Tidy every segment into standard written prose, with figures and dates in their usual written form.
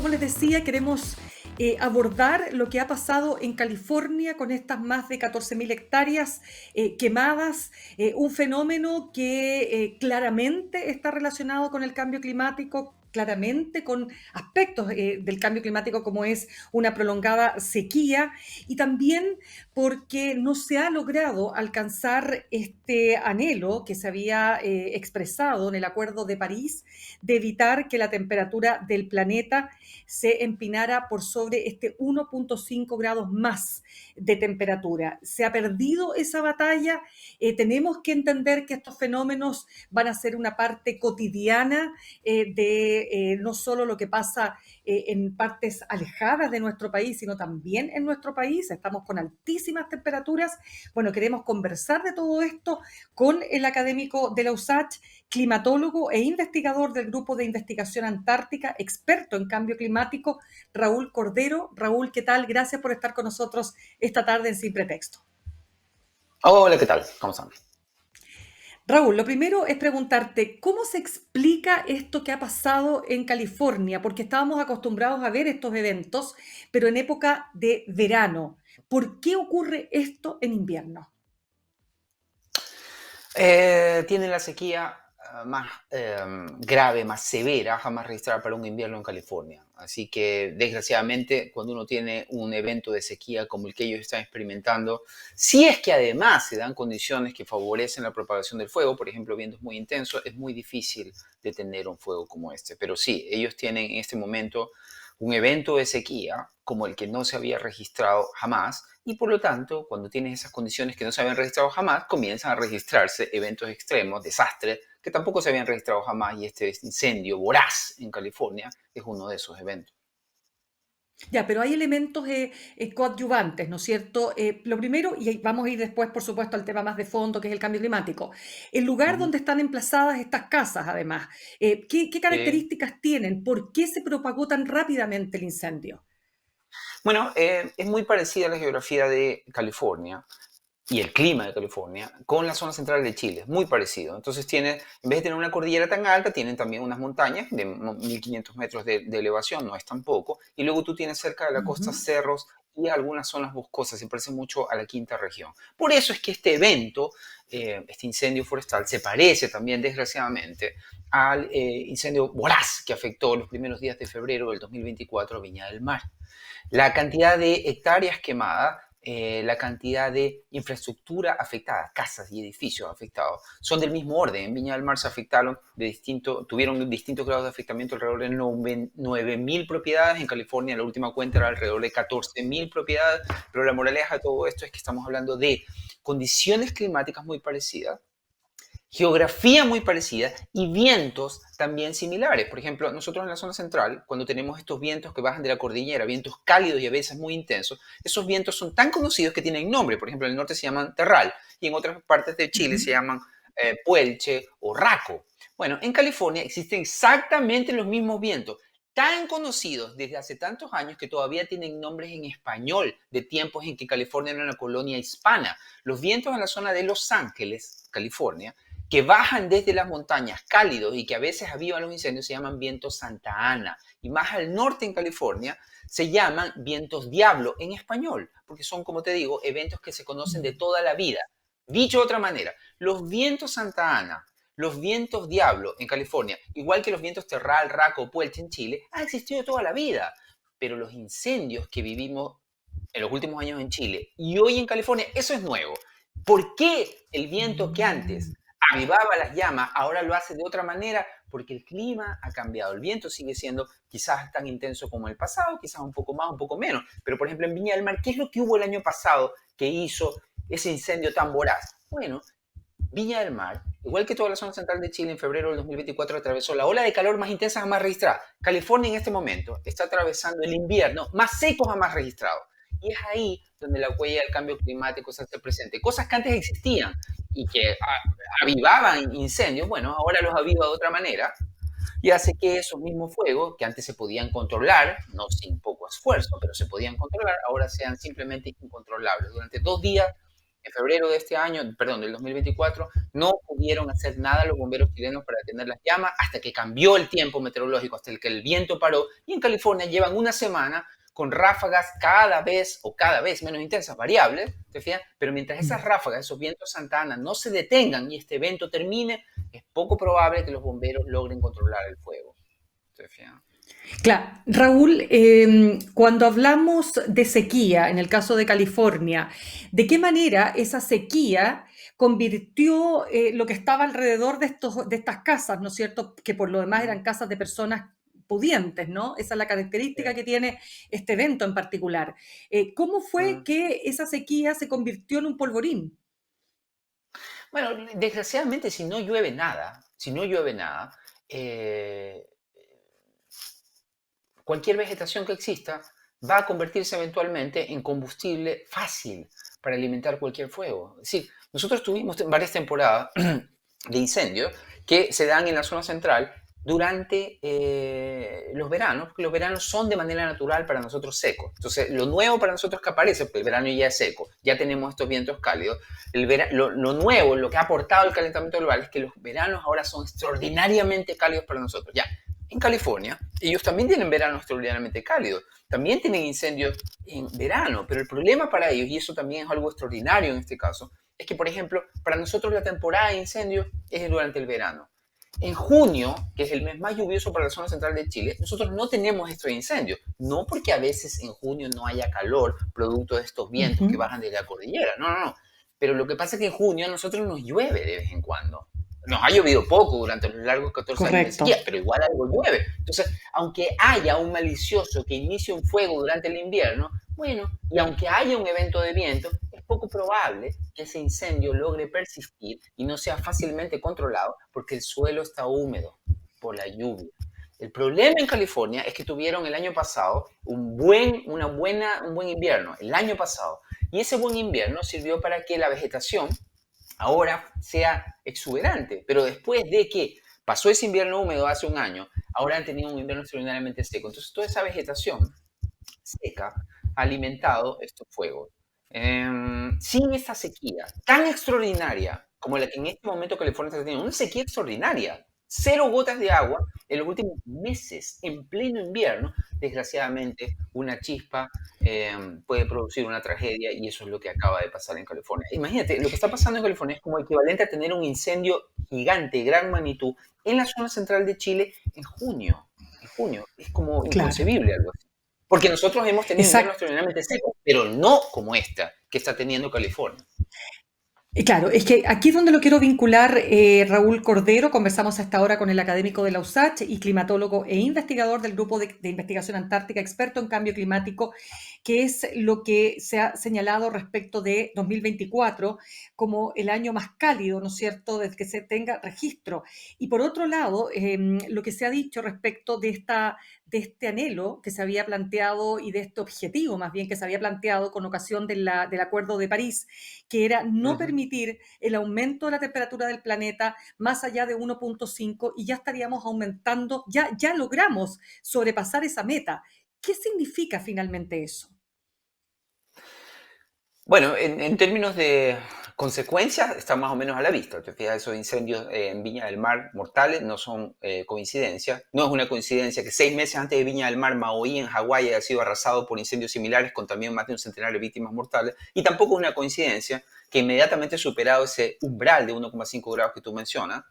como les decía, queremos abordar lo que ha pasado en California con estas más de 14.000 hectáreas quemadas, un fenómeno que claramente está relacionado con el cambio climático, claramente con aspectos del cambio climático como es una prolongada sequía y también porque no se ha logrado alcanzar este anhelo que se había expresado en el Acuerdo de París de evitar que la temperatura del planeta se empinara por sobre este 1,5 grados más de temperatura. Se ha perdido esa batalla. Tenemos que entender que estos fenómenos van a ser una parte cotidiana de no solo lo que pasa en partes alejadas de nuestro país, sino también en nuestro país. Estamos con altísimas temperaturas. Bueno, queremos conversar de todo esto con el académico de la USACH, climatólogo e investigador del Grupo de Investigación Antártica, experto en cambio climático, Raúl Cordero. Raúl, ¿qué tal? Gracias por estar con nosotros esta tarde en Sin Pretexto. Hola, ¿qué tal? ¿Cómo están? Raúl, lo primero es preguntarte, ¿cómo se explica esto que ha pasado en California? Porque estábamos acostumbrados a ver estos eventos, pero en época de verano. ¿Por qué ocurre esto en invierno? Tiene la sequía más grave, más severa jamás registrada para un invierno en California. Así que, desgraciadamente, cuando uno tiene un evento de sequía como el que ellos están experimentando, si es que además se dan condiciones que favorecen la propagación del fuego, por ejemplo, vientos muy intensos, es muy difícil detener un fuego como este. Pero sí, ellos tienen en este momento un evento de sequía como el que no se había registrado jamás y por lo tanto, cuando tienes esas condiciones que no se habían registrado jamás, comienzan a registrarse eventos extremos, desastres, que tampoco se habían registrado jamás y este incendio voraz en California es uno de esos eventos. Ya, pero hay elementos coadyuvantes, ¿no es cierto? Lo primero, y vamos a ir después, por supuesto, al tema más de fondo, que es el cambio climático. El lugar Ujú. donde están emplazadas estas casas, además, ¿qué Sí. características tienen? ¿Por qué se propagó tan rápidamente el incendio? Bueno, es muy parecida a la geografía de California y el clima de California con la zona central de Chile, es muy parecido. Entonces tiene, en vez de tener una cordillera tan alta, tienen también unas montañas de 1500 metros de elevación, no es tan poco, y luego tú tienes cerca de la costa Ujú. cerros y algunas zonas boscosas, se parece mucho a la quinta región. Por eso es que este evento, este incendio forestal, se parece también, desgraciadamente, al incendio voraz que afectó los primeros días de febrero del 2024 a Viña del Mar. La cantidad de hectáreas quemadas, la cantidad de infraestructura afectada, casas y edificios afectados, son del mismo orden. En Viña del Mar se afectaron tuvieron distintos grados de afectamiento, alrededor de 9.000 propiedades. En California la última cuenta era alrededor de 14.000 propiedades, pero la moraleja de todo esto es que estamos hablando de condiciones climáticas muy parecidas, geografía muy parecida y vientos también similares. Por ejemplo, nosotros en la zona central, cuando tenemos estos vientos que bajan de la cordillera, vientos cálidos y a veces muy intensos, esos vientos son tan conocidos que tienen nombre. Por ejemplo, en el norte se llaman terral y en otras partes de Chile se Ujú. llaman puelche o raco. Bueno, en California existen exactamente los mismos vientos, tan conocidos desde hace tantos años que todavía tienen nombres en español de tiempos en que California era una colonia hispana. Los vientos en la zona de Los Ángeles, California, que bajan desde las montañas cálidos y que a veces avivan los incendios, se llaman vientos Santa Ana. Y más al norte en California se llaman vientos diablo en español, porque son, como te digo, eventos que se conocen de toda la vida. Dicho de otra manera, los vientos Santa Ana, los vientos diablo en California, igual que los vientos terral, raco, puelche en Chile, han existido toda la vida. Pero los incendios que vivimos en los últimos años en Chile y hoy en California, eso es nuevo. ¿Por qué el viento que antes avivaba las llamas ahora lo hace de otra manera? Porque el clima ha cambiado. El viento sigue siendo quizás tan intenso como el pasado, quizás un poco más, un poco menos. Pero, por ejemplo, en Viña del Mar, ¿qué es lo que hubo el año pasado que hizo ese incendio tan voraz? Bueno, Viña del Mar, igual que toda la zona central de Chile, en febrero del 2024 atravesó la ola de calor más intensa jamás registrada. California en este momento está atravesando el invierno más seco jamás registrado. Y es ahí donde la huella del cambio climático se hace presente. Cosas que antes existían y que avivaban incendios, bueno, ahora los aviva de otra manera y hace que esos mismos fuegos, que antes se podían controlar, no sin poco esfuerzo, pero se podían controlar, ahora sean simplemente incontrolables. Durante 2 días En febrero de este año, perdón, del 2024, no pudieron hacer nada los bomberos chilenos para detener las llamas hasta que cambió el tiempo meteorológico, hasta que el viento paró. Y en California llevan una semana con ráfagas cada vez menos intensas, variables, ¿te fijas? Pero mientras esas ráfagas, esos vientos Santa Ana no se detengan y este evento termine, es poco probable que los bomberos logren controlar el fuego. ¿Te fijas? Claro, Raúl, cuando hablamos de sequía, en el caso de California, ¿de qué manera esa sequía convirtió lo que estaba alrededor de estas casas, ¿no es cierto? Que por lo demás eran casas de personas pudientes, ¿no? Esa es la característica que tiene este evento en particular. ¿Cómo fue que esa sequía se convirtió en un polvorín? Bueno, desgraciadamente, si no llueve nada, eh, cualquier vegetación que exista va a convertirse eventualmente en combustible fácil para alimentar cualquier fuego. Es decir, nosotros tuvimos varias temporadas de incendios que se dan en la zona central durante los veranos, porque los veranos son de manera natural para nosotros secos. Entonces, lo nuevo para nosotros que aparece, porque el verano ya es seco, ya tenemos estos vientos cálidos, lo nuevo, lo que ha aportado el calentamiento global es que los veranos ahora son extraordinariamente cálidos para nosotros. Ya, en California, ellos también tienen veranos extraordinariamente cálidos, también tienen incendios en verano, pero el problema para ellos, y eso también es algo extraordinario en este caso, es que, por ejemplo, para nosotros la temporada de incendios es durante el verano. En junio, que es el mes más lluvioso para la zona central de Chile, nosotros no tenemos estos incendios. No porque a veces en junio no haya calor producto de estos vientos que Ujú. bajan de la cordillera, no. Pero lo que pasa es que en junio a nosotros nos llueve de vez en cuando. Nos ha llovido poco durante los largos 14 años de Correcto. sequía, pero igual algo llueve. Entonces, aunque haya un malicioso que inicie un fuego durante el invierno, bueno, y aunque haya un evento de viento, es poco probable que ese incendio logre persistir y no sea fácilmente controlado porque el suelo está húmedo por la lluvia. El problema en California es que tuvieron el año pasado un buen invierno, el año pasado. Y ese buen invierno sirvió para que la vegetación ahora sea exuberante. Pero después de que pasó ese invierno húmedo hace un año, ahora han tenido un invierno extraordinariamente seco. Entonces toda esa vegetación seca ha alimentado estos fuegos. Sin esta sequía tan extraordinaria como la que en este momento California está teniendo, una sequía extraordinaria, 0 gotas de agua en los últimos meses, en pleno invierno, desgraciadamente una chispa puede producir una tragedia y eso es lo que acaba de pasar en California. Imagínate, lo que está pasando en California es como equivalente a tener un incendio gigante, gran magnitud, en la zona central de Chile en junio. En junio, es como Claro. inconcebible algo así. Porque nosotros hemos tenido inviernos Exacto. extraordinariamente secos, pero no como esta que está teniendo California. Claro, es que aquí es donde lo quiero vincular, Raúl Cordero. Conversamos a esta hora con el académico de la USACH y climatólogo e investigador del Grupo de Investigación Antártica, experto en cambio climático, que es lo que se ha señalado respecto de 2024 como el año más cálido, ¿no es cierto?, desde que se tenga registro. Y por otro lado, lo que se ha dicho respecto de este anhelo que se había planteado y de este objetivo más bien que se había planteado con ocasión del Acuerdo de París, que era no Ujú. permitir el aumento de la temperatura del planeta más allá de 1,5 y ya estaríamos aumentando, ya logramos sobrepasar esa meta. ¿Qué significa finalmente eso? Bueno, en términos de consecuencias, está más o menos a la vista. Te fijas, esos incendios en Viña del Mar mortales no son coincidencia. No es una coincidencia que 6 meses antes de Viña del Mar, Maui en Hawái haya sido arrasado por incendios similares con también más de un centenar de víctimas mortales. Y tampoco es una coincidencia que inmediatamente superado ese umbral de 1,5 grados que tú mencionas,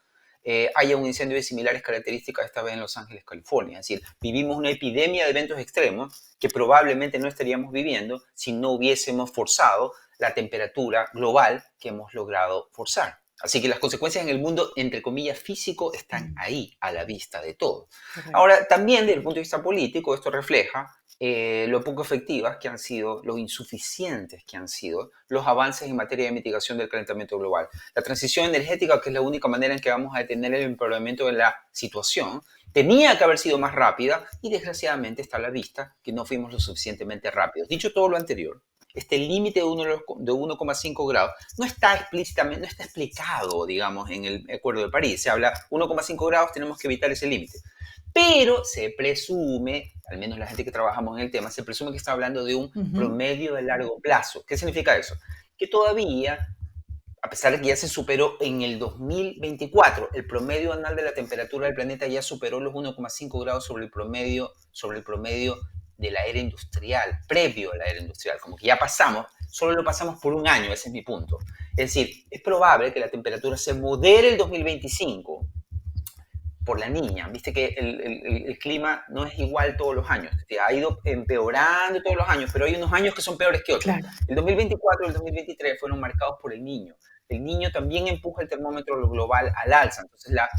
haya un incendio de similares características esta vez en Los Ángeles, California. Es decir, vivimos una epidemia de eventos extremos que probablemente no estaríamos viviendo si no hubiésemos forzado la temperatura global que hemos logrado forzar. Así que las consecuencias en el mundo, entre comillas, físico, están Mm, ahí, a la vista de todos. correcto. Ahora, también desde el punto de vista político, esto refleja lo poco efectivas que han sido, lo insuficientes que han sido los avances en materia de mitigación del calentamiento global. La transición energética, que es la única manera en que vamos a detener el empeoramiento de la situación, tenía que haber sido más rápida y desgraciadamente está a la vista que no fuimos lo suficientemente rápidos. Dicho todo lo anterior, este límite de 1,5 grados no está explícitamente, no está explicado, digamos, en el Acuerdo de París. Se habla 1,5 grados, tenemos que evitar ese límite. Pero se presume, al menos la gente que trabajamos en el tema, se presume que está hablando de un Ujú. promedio de largo plazo. ¿Qué significa eso? que todavía, a pesar de que ya se superó en el 2024, el promedio anual de la temperatura del planeta ya superó los 1,5 grados sobre el promedio de la era industrial, previo a la era industrial, como que ya pasamos, solo lo pasamos por un año, ese es mi punto. Es decir, es probable que la temperatura se modere el 2025 por la niña. Viste que el clima no es igual todos los años. Ha ido empeorando todos los años, pero hay unos años que son peores que otros. Claro. El 2024 y el 2023 fueron marcados por el niño. El niño también empuja el termómetro global al alza. Entonces la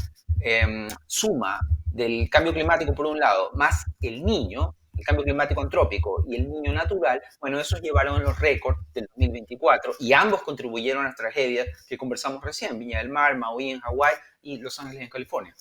suma del cambio climático por un lado, más el niño, el cambio climático antrópico y el niño natural, bueno, esos llevaron los récords del 2024 y ambos contribuyeron a las tragedias que conversamos recién, Viña del Mar, Maui en Hawái y Los Ángeles en California.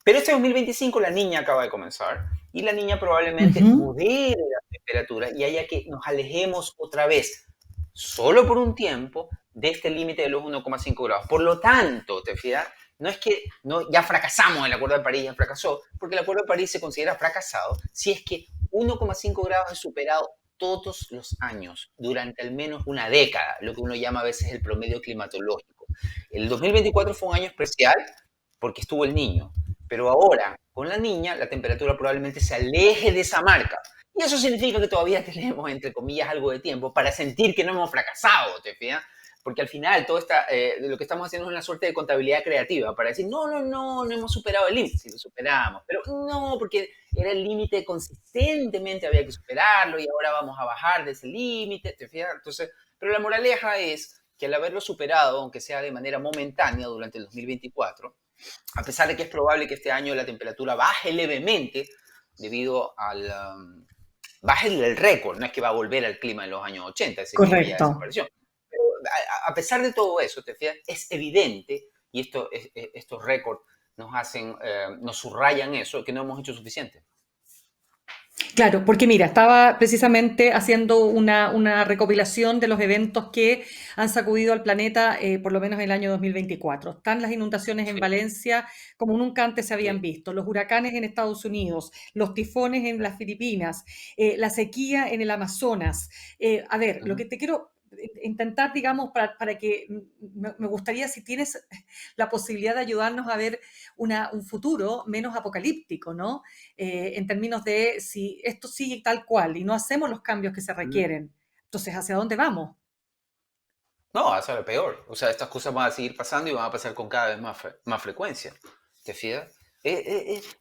Pero este 2025 la niña acaba de comenzar y la niña probablemente modere la temperatura y haya que nos alejemos otra vez, solo por un tiempo, de este límite de los 1,5 grados. Por lo tanto, ¿te fijas? No es que ya fracasamos, el Acuerdo de París ya fracasó, porque el Acuerdo de París se considera fracasado si es que 1,5 grados es superado todos los años, durante al menos una década, lo que uno llama a veces el promedio climatológico. El 2024 fue un año especial porque estuvo el niño, pero ahora, con la niña, la temperatura probablemente se aleje de esa marca. Y eso significa que todavía tenemos, entre comillas, algo de tiempo para sentir que no hemos fracasado, ¿te fijas? Porque al final todo lo que estamos haciendo es una suerte de contabilidad creativa para decir, no hemos superado el límite, sí lo superamos, pero no, porque era el límite consistentemente, había que superarlo y ahora vamos a bajar de ese límite, ¿te fijas? Entonces, pero la moraleja es que al haberlo superado, aunque sea de manera momentánea durante el 2024, a pesar de que es probable que este año la temperatura baje levemente debido al baje el récord, no es que va a volver al clima de los años 80, ese clima ya Correcto. desapareció. Pero a pesar de todo eso, te fijas, es evidente, y estos récords nos subrayan eso, que no hemos hecho suficiente. Claro, porque mira, estaba precisamente haciendo una recopilación de los eventos que han sacudido al planeta, por lo menos en el año 2024. Están las inundaciones en Sí, Valencia como nunca antes se habían sí, visto, los huracanes en Estados Unidos, los tifones en las Filipinas, la sequía en el Amazonas. A ver, lo que te quiero intentar, digamos, para que me gustaría si tienes la posibilidad de ayudarnos a ver un futuro menos apocalíptico, ¿no? En términos de si esto sigue tal cual y no hacemos los cambios que se requieren. Entonces, ¿hacia dónde vamos? no, va a ser peor. O sea, estas cosas van a seguir pasando y van a pasar con cada vez más frecuencia. ¿Te fijas?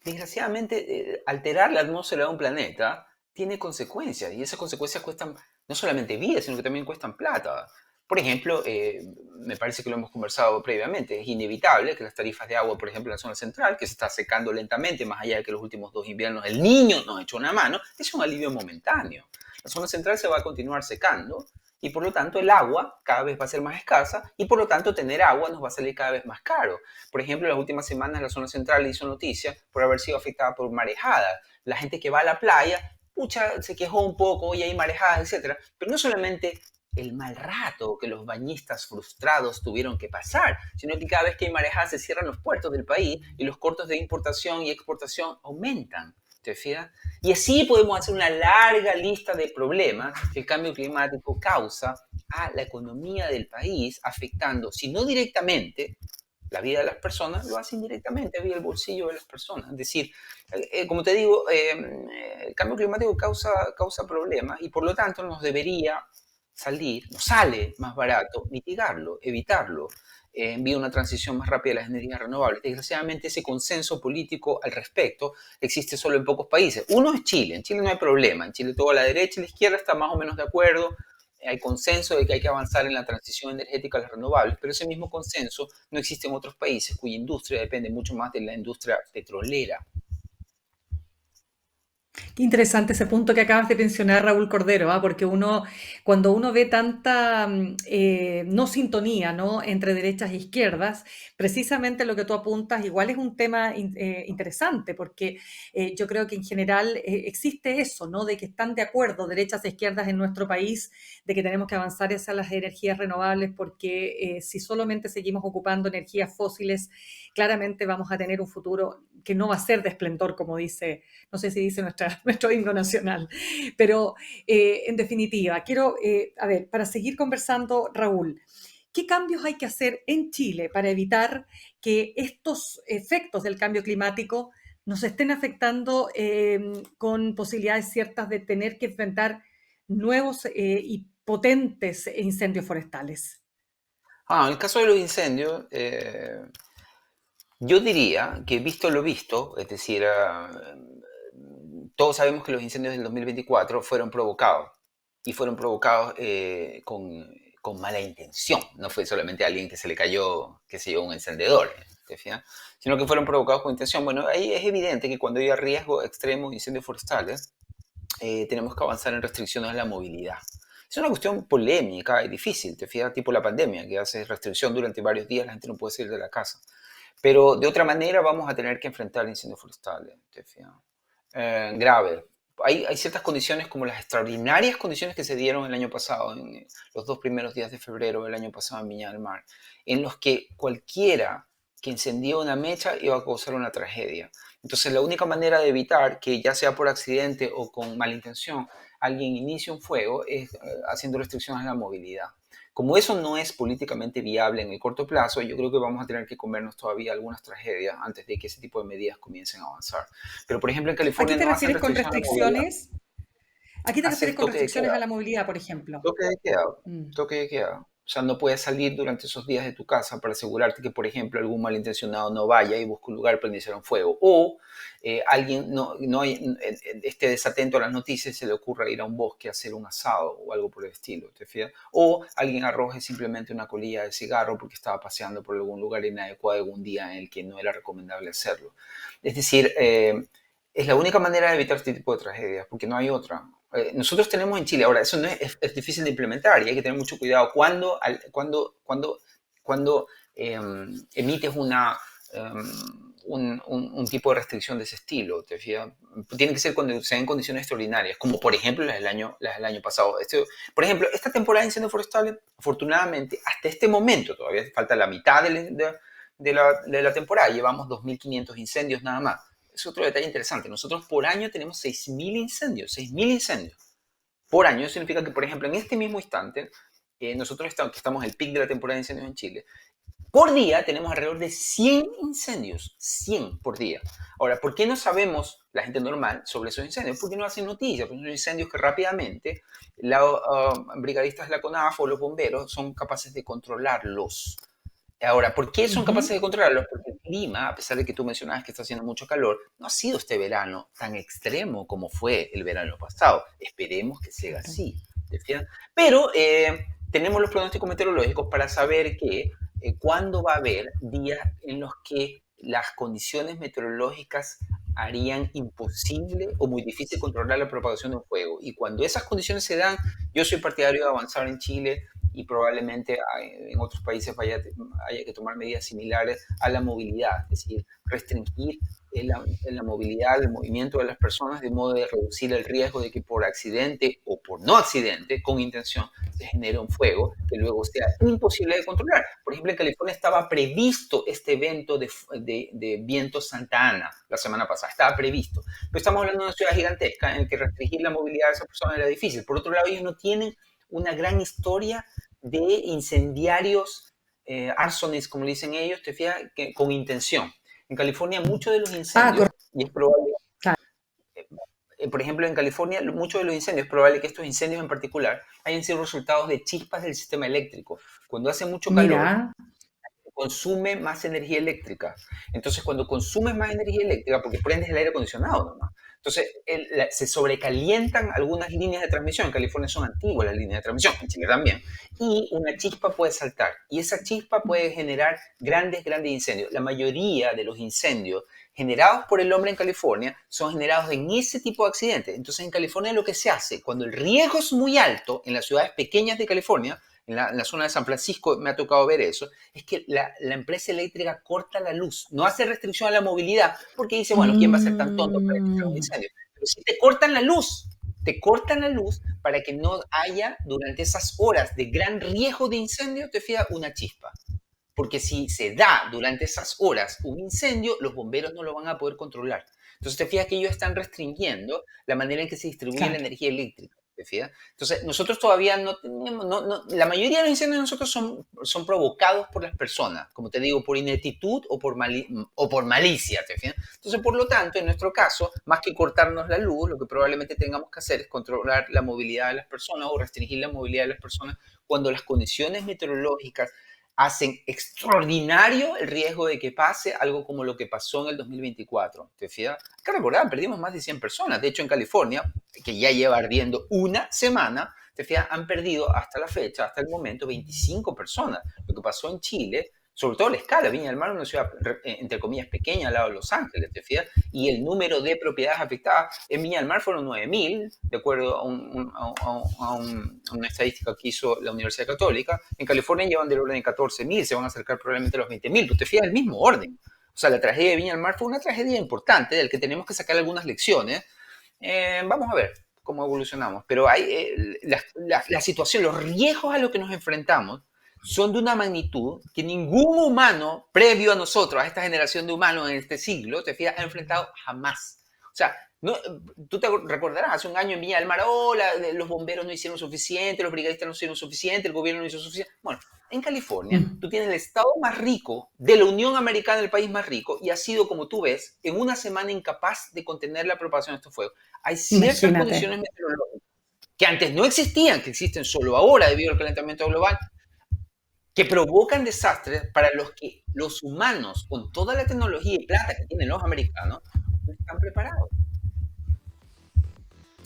Desgraciadamente, alterar la atmósfera de un planeta tiene consecuencias y esas consecuencias cuestan no solamente vidas, sino que también cuestan plata. Por ejemplo, me parece que lo hemos conversado previamente, es inevitable que las tarifas de agua, por ejemplo, en la zona central, que se está secando lentamente, más allá de que los últimos 2 inviernos el niño nos echó una mano, es un alivio momentáneo. La zona central se va a continuar secando y por lo tanto el agua cada vez va a ser más escasa y por lo tanto tener agua nos va a salir cada vez más caro. Por ejemplo, en las últimas semanas la zona central hizo noticia por haber sido afectada por marejadas. La gente que va a la playa, pucha, se quejó un poco, hoy hay marejadas, etc. Pero no solamente el mal rato que los bañistas frustrados tuvieron que pasar, sino que cada vez que hay marejadas se cierran los puertos del país y los costos de importación y exportación aumentan. ¿Te fijas? Y así podemos hacer una larga lista de problemas que el cambio climático causa a la economía del país, afectando, si no directamente, la vida de las personas, lo hace indirectamente vía el bolsillo de las personas. Es decir, como te digo, el cambio climático causa problemas y por lo tanto nos sale más barato mitigarlo, evitarlo, vía una transición más rápida de las energías renovables. Desgraciadamente ese consenso político al respecto existe solo en pocos países. Uno es Chile, en Chile no hay problema, en Chile toda la derecha y la izquierda está más o menos de acuerdo, hay consenso de que hay que avanzar en la transición energética a las renovables, pero ese mismo consenso no existe en otros países cuya industria depende mucho más de la industria petrolera. Qué interesante ese punto que acabas de mencionar, Raúl Cordero, ¿ah? Porque cuando uno ve tanta no sintonía, ¿no? Entre derechas e izquierdas, precisamente lo que tú apuntas igual es un tema interesante, porque yo creo que en general existe eso, ¿no? De que están de acuerdo derechas e izquierdas en nuestro país, de que tenemos que avanzar hacia las energías renovables, porque si solamente seguimos ocupando energías fósiles, claramente vamos a tener un futuro que no va a ser de esplendor, como dice, no sé si dice nuestra nuestro himno nacional. Pero en definitiva, quiero, a ver, para seguir conversando, Raúl, ¿qué cambios hay que hacer en Chile para evitar que estos efectos del cambio climático nos estén afectando con posibilidades ciertas de tener que enfrentar nuevos y potentes incendios forestales? En el caso de los incendios, yo diría que visto lo visto, es decir, todos sabemos que los incendios del 2024 fueron provocados y fueron provocados con mala intención. No fue solamente a alguien que se le cayó, qué sé yo, un encendedor, ¿te fijas? Sino que fueron provocados con intención. Bueno, ahí es evidente que cuando hay riesgo extremo de incendios forestales, tenemos que avanzar en restricciones a la movilidad. Es una cuestión polémica y difícil, te fijas, tipo la pandemia, que hace restricción durante varios días, la gente no puede salir de la casa. Pero de otra manera vamos a tener que enfrentar incendios forestales, te fijas. Grave. Hay ciertas condiciones como las extraordinarias condiciones que se dieron el año pasado, en los 2 primeros días de febrero del año pasado en Viña del Mar, en los que cualquiera que encendiera una mecha iba a causar una tragedia. Entonces la única manera de evitar que ya sea por accidente o con mala intención alguien inicie un fuego es haciendo restricciones a la movilidad. Como eso no es políticamente viable en el corto plazo, yo creo que vamos a tener que comernos todavía algunas tragedias antes de que ese tipo de medidas comiencen a avanzar. Pero, por ejemplo, en ¿A qué California te no hacen refieres con restricciones a la movilidad, restricciones? ¿A qué te refieres hacen con toque de restricciones queda. a la movilidad, por ejemplo? Toque de queda, Mm. toque de queda. O sea, no puedes salir durante esos días de tu casa para asegurarte que, por ejemplo, algún malintencionado no vaya y busque un lugar para iniciar un fuego. O alguien esté desatento a las noticias y se le ocurra ir a un bosque a hacer un asado o algo por el estilo, ¿te fijas? O alguien arroje simplemente una colilla de cigarro porque estaba paseando por algún lugar inadecuado algún día en el que no era recomendable hacerlo. Es decir, es la única manera de evitar este tipo de tragedias, porque no hay otra. Nosotros tenemos en Chile, ahora eso no es difícil de implementar y hay que tener mucho cuidado cuando emites un tipo de restricción de ese estilo. ¿Te fijas? Tiene que ser cuando se den condiciones extraordinarias, como por ejemplo las del año pasado. Por ejemplo, esta temporada de incendios forestales, afortunadamente, hasta este momento, todavía falta la mitad de la temporada, llevamos 2.500 incendios nada más. Es otro detalle interesante. Nosotros por año tenemos 6.000 incendios, 6.000 incendios por año. Eso significa que, por ejemplo, en este mismo instante, nosotros estamos en el pic de la temporada de incendios en Chile, por día tenemos alrededor de 100 incendios, 100 por día. Ahora, ¿por qué no sabemos, la gente normal, sobre esos incendios? Porque no hacen noticias, porque son incendios que rápidamente los brigadistas de la CONAF o los bomberos son capaces de controlarlos. Ahora, ¿por qué son capaces Ujú. de controlarlos? Porque el clima, a pesar de que tú mencionabas que está haciendo mucho calor, no ha sido este verano tan extremo como fue el verano pasado. Esperemos que siga Claro. así. ¿Te fijas? Pero tenemos los pronósticos meteorológicos para saber que cuándo va a haber días en los que las condiciones meteorológicas harían imposible o muy difícil controlar la propagación de un fuego. Y cuando esas condiciones se dan, yo soy partidario de avanzar en Chile y probablemente en otros países haya que tomar medidas similares a la movilidad, es decir, restringir la movilidad, el movimiento de las personas de modo de reducir el riesgo de que por accidente o por no accidente, con intención, se genere un fuego que luego sea imposible de controlar. Por ejemplo, en California estaba previsto este evento de viento Santa Ana la semana pasada, estaba previsto. Pero estamos hablando de una ciudad gigantesca en que restringir la movilidad de esas personas era difícil. Por otro lado, ellos no tienen una gran historia de incendiarios, arsones, como le dicen ellos, te fijas, con intención. En California muchos de los Ah, incendios, y es probable, claro. por ejemplo en California muchos de los incendios, es probable que estos incendios en particular hayan sido resultados de chispas del sistema eléctrico. Cuando hace mucho calor, Mira. consume más energía eléctrica. Entonces, cuando consumes más energía eléctrica, porque prendes el aire acondicionado nomás, entonces se sobrecalientan algunas líneas de transmisión. En California son antiguas las líneas de transmisión, en Chile también. Y una chispa puede saltar. Y esa chispa puede generar grandes, grandes incendios. La mayoría de los incendios generados por el hombre en California son generados en ese tipo de accidentes. Entonces, en California lo que se hace, cuando el riesgo es muy alto en las ciudades pequeñas de California, en la zona de San Francisco me ha tocado ver eso, es que la empresa eléctrica corta la luz, no hace restricción a la movilidad, porque dice, bueno, ¿quién va a ser tan tonto para que haga un Mm. incendio? Pero si te cortan la luz para que no haya durante esas horas de gran riesgo de incendio, te fijas, una chispa. Porque si se da durante esas horas un incendio, los bomberos no lo van a poder controlar. Entonces te fijas que ellos están restringiendo la manera en que se distribuye la Claro. energía eléctrica. ¿Te fijas? Entonces, nosotros todavía no tenemos, la mayoría de los incendios de nosotros son provocados por las personas, como te digo, por ineptitud o por malicia. ¿Te fijas? Entonces, por lo tanto, en nuestro caso, más que cortarnos la luz, lo que probablemente tengamos que hacer es controlar la movilidad de las personas o restringir la movilidad de las personas cuando las condiciones meteorológicas hacen extraordinario el riesgo de que pase algo como lo que pasó en el 2024. ¿Te fijas? Hay que recordar, perdimos más de 100 personas. De hecho, en California, que ya lleva ardiendo una semana, te fijas, han perdido hasta la fecha, hasta el momento, 25 personas. Lo que pasó en Chile, sobre todo la escala, Viña del Mar es una ciudad, entre comillas, pequeña al lado de Los Ángeles, te fijas, y el número de propiedades afectadas en Viña del Mar fueron 9.000, de acuerdo a una estadística que hizo la Universidad Católica. En California llevan del orden de 14.000, se van a acercar probablemente a los 20.000, pero te fijas, el mismo orden. O sea, la tragedia de Viña del Mar fue una tragedia importante del que tenemos que sacar algunas lecciones. Vamos a ver cómo evolucionamos, pero hay la situación, los riesgos a los que nos enfrentamos son de una magnitud que ningún humano previo a nosotros, a esta generación de humanos en este siglo, te fijas, ha enfrentado jamás. O sea, no, tú te recordarás, hace un año en Viña del Mar, los bomberos no hicieron suficiente, los brigadistas no hicieron suficiente, el gobierno no hizo suficiente. Bueno, en California, tú tienes el estado más rico de la Unión Americana, el país más rico, y ha sido, como tú ves, en una semana incapaz de contener la propagación de estos fuegos. Hay ciertas Imagínate. condiciones meteorológicas que antes no existían, que existen solo ahora debido al calentamiento global, que provocan desastres para los que los humanos, con toda la tecnología y plata que tienen los americanos, no están preparados.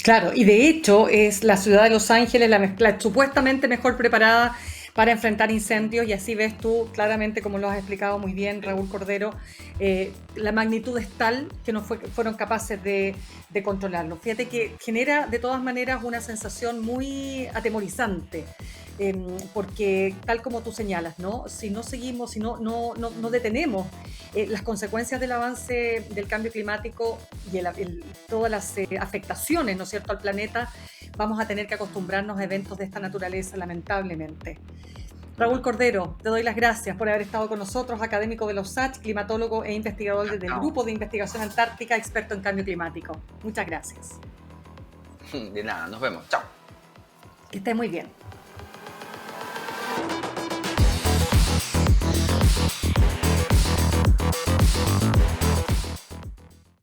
Claro, y de hecho es la ciudad de Los Ángeles la supuestamente mejor preparada para enfrentar incendios y así ves tú claramente, como lo has explicado muy bien, Raúl Cordero, la magnitud es tal que no fueron capaces de controlarlo. Fíjate que genera de todas maneras una sensación muy atemorizante, porque tal como tú señalas, ¿no? Si no seguimos, si no detenemos las consecuencias del avance del cambio climático y todas las afectaciones, ¿no es cierto?, al planeta, vamos a tener que acostumbrarnos a eventos de esta naturaleza, lamentablemente. Raúl Cordero, te doy las gracias por haber estado con nosotros, académico de los USACH, climatólogo e investigador desde el Grupo de Investigación Antártica, experto en cambio climático. Muchas gracias. De nada, nos vemos. Chao. Que estés muy bien.